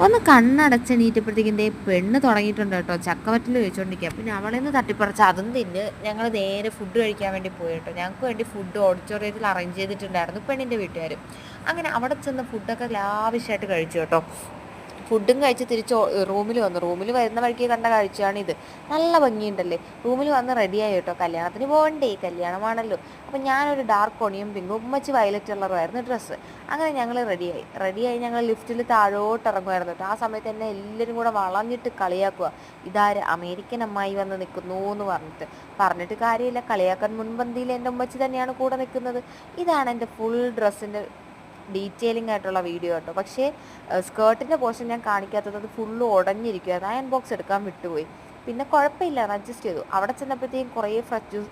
ഒന്ന് കണ്ണടച്ചെണീറ്റപ്പോഴത്തേക്കും ദേ പെണ്ണ് തുടങ്ങിയിട്ടുണ്ട് കേട്ടോ, ചക്കവറ്റൽ കഴിച്ചുകൊണ്ടിരിക്കുക. പിന്നെ അവളെ നിന്ന് തട്ടിപ്പറിച്ച് അതും തിന്ന് ഞങ്ങൾ നേരെ ഫുഡ് കഴിക്കാൻ വേണ്ടി പോയി കേട്ടോ. ഞങ്ങൾക്ക് വേണ്ടി ഫുഡ് ഓഡിറ്റോറിയത്തിൽ അറേഞ്ച് ചെയ്തിട്ടുണ്ടായിരുന്നു പെണ്ണിൻ്റെ വീട്ടുകാർ. അങ്ങനെ അവിടെ ചെന്ന് ഫുഡൊക്കെ ലാവിഷായിട്ട് കഴിച്ചു കേട്ടോ. ഫുഡും കഴിച്ച് തിരിച്ച് റൂമിൽ വന്നു. റൂമിൽ വരുന്ന വഴിക്ക് കണ്ട കാഴ്ചയാണിത്. നല്ല ഭംഗിയുണ്ടല്ലേ. റൂമിൽ വന്ന് റെഡിയായി കേട്ടോ. കല്യാണത്തിന് പോകണ്ടേ, കല്യാണമാണല്ലോ. അപ്പം ഞാനൊരു ഡാർക്ക് ഓണിയും പിങ്കും, ഉമ്മച്ചി വയലറ്റ് കളറുമായിരുന്നു ഡ്രസ്സ്. അങ്ങനെ ഞങ്ങൾ റെഡിയായി ഞങ്ങൾ ലിഫ്റ്റിൽ താഴോട്ട് ഇറങ്ങുമായിരുന്നു കേട്ടോ. ആ സമയത്ത് എന്നെ എല്ലാവരും കൂടെ വളഞ്ഞിട്ട് കളിയാക്കുക. ഇതാര് അമേരിക്കൻ അമ്മായി വന്ന് നിൽക്കുന്നു എന്ന് പറഞ്ഞിട്ട് കാര്യമില്ല. കളിയാക്കാൻ മുൻപന്തിയിൽ എൻ്റെ ഉമ്മച്ചി തന്നെയാണ് കൂടെ നിൽക്കുന്നത്. ഇതാണ് എൻ്റെ ഫുൾ ഡ്രസ്സിൻ്റെ ഡീറ്റെയിലിംഗ് ആയിട്ടുള്ള വീഡിയോ കേട്ടോ. പക്ഷേ സ്കേർട്ടിൻ്റെ പോർഷൻ ഞാൻ കാണിക്കാത്തത്, അത് ഫുള്ള് ഉടഞ്ഞിരിക്കുമായിരുന്നു. അയൺ ബോക്സ് എടുക്കാൻ വിട്ടുപോയി. പിന്നെ കുഴപ്പമില്ല, അഡ്ജസ്റ്റ് ചെയ്തു. അവിടെ ചെന്നപ്പോഴത്തേക്കും കുറേ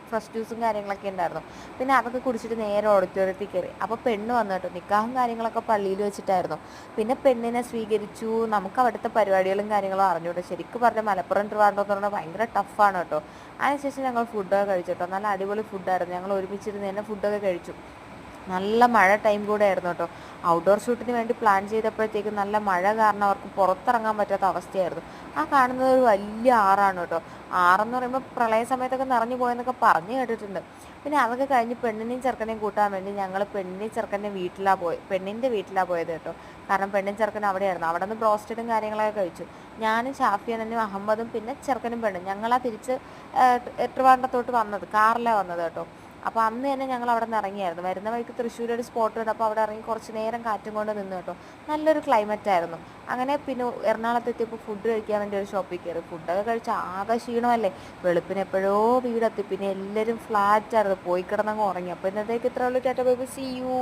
ഫ്രഷ് ജ്യൂസും കാര്യങ്ങളൊക്കെ ഉണ്ടായിരുന്നു. പിന്നെ അതൊക്കെ കുടിച്ചിട്ട് നേരെ ഓഡിറ്റോറിയത്തിൽ കയറി. അപ്പോൾ പെണ്ണ് വന്നു കേട്ടോ. നിക്കാഹും കാര്യങ്ങളൊക്കെ പള്ളിയിൽ വെച്ചിട്ടായിരുന്നു. പിന്നെ പെണ്ണിനെ സ്വീകരിച്ചു. നമുക്ക് അവിടുത്തെ പരിപാടികളും കാര്യങ്ങളും അറിഞ്ഞൂട്ടോ. ശരിക്കും പറഞ്ഞാൽ മലപ്പുറം ട്രിവാൻഡ്രം എന്ന് പറഞ്ഞാൽ ഭയങ്കര ടഫാണ് കേട്ടോ. അതിനുശേഷം ഞങ്ങൾ ഫുഡൊക്കെ കഴിച്ചു കേട്ടോ. നല്ല അടിപൊളി ഫുഡായിരുന്നു. ഞങ്ങൾ ഒരുമിച്ചിരുന്ന് തന്നെ ഫുഡൊക്കെ കഴിച്ചു. നല്ല മഴ ടൈം കൂടെ ആയിരുന്നു കേട്ടോ. ഔട്ട്ഡോർ ഷൂട്ടിന് വേണ്ടി പ്ലാൻ ചെയ്തപ്പോഴത്തേക്കും നല്ല മഴ കാരണം അവർക്ക് പുറത്തിറങ്ങാൻ പറ്റാത്ത അവസ്ഥയായിരുന്നു. ആ കാണുന്നത് ഒരു വലിയ ആറാണ് കേട്ടോ. ആറെന്ന് പറയുമ്പോൾ പ്രളയ സമയത്തൊക്കെ നിറഞ്ഞു പോയെന്നൊക്കെ പറഞ്ഞു കേട്ടിട്ടുണ്ട്. പിന്നെ അതൊക്കെ കഴിഞ്ഞ് പെണ്ണിനെയും ചെറുക്കനെയും കൂട്ടാൻ വേണ്ടി ഞങ്ങൾ പെണ്ണിൻ്റെ വീട്ടിലാണ് പോയത് കേട്ടോ. കാരണം പെണ്ണും ചെറുക്കനും അവിടെയായിരുന്നു. അവിടെ നിന്ന് ബ്രോസ്റ്റഡും കാര്യങ്ങളൊക്കെ കഴിച്ചു. ഞാനും ഷാഫിയനും അഹമ്മദും പിന്നെ ചെറുക്കനും പെണ്ണും ഞങ്ങളാ തിരിച്ച് ട്രിവാൻഡ്രത്തോട്ട് വന്നത്, കാറിലാണ് വന്നത് കേട്ടോ. അപ്പോൾ അന്ന് തന്നെ ഞങ്ങൾ അവിടെ നിന്ന് ഇറങ്ങിയായിരുന്നു. വരുന്ന വഴിക്ക് തൃശ്ശൂർ ഒരു സ്പോട്ട് ഉണ്ട്. അപ്പോൾ അവിടെ ഇറങ്ങി കുറച്ച് നേരം കാറ്റും കൊണ്ട് നിന്ന് കേട്ടോ. നല്ലൊരു ക്ലൈമറ്റ് ആയിരുന്നു. അങ്ങനെ പിന്നെ എറണാകുളത്ത് എത്തിയപ്പോൾ ഫുഡ് കഴിക്കാൻ വേണ്ടി ഒരു ഷോപ്പിൽ കയറി. ഫുഡൊക്കെ കഴിച്ച് ആകെ ക്ഷീണമല്ലേ. വെളുപ്പിന് എപ്പോഴോ വീടെത്തി. പിന്നെ എല്ലാവരും ഫ്ലാറ്റായിരുന്നു, പോയി കിടന്നങ്ങ് ഉറങ്ങി. അപ്പോൾ ഇന്നത്തേക്ക് ഇത്രയുള്ളൂ. Tata bye bye, see U.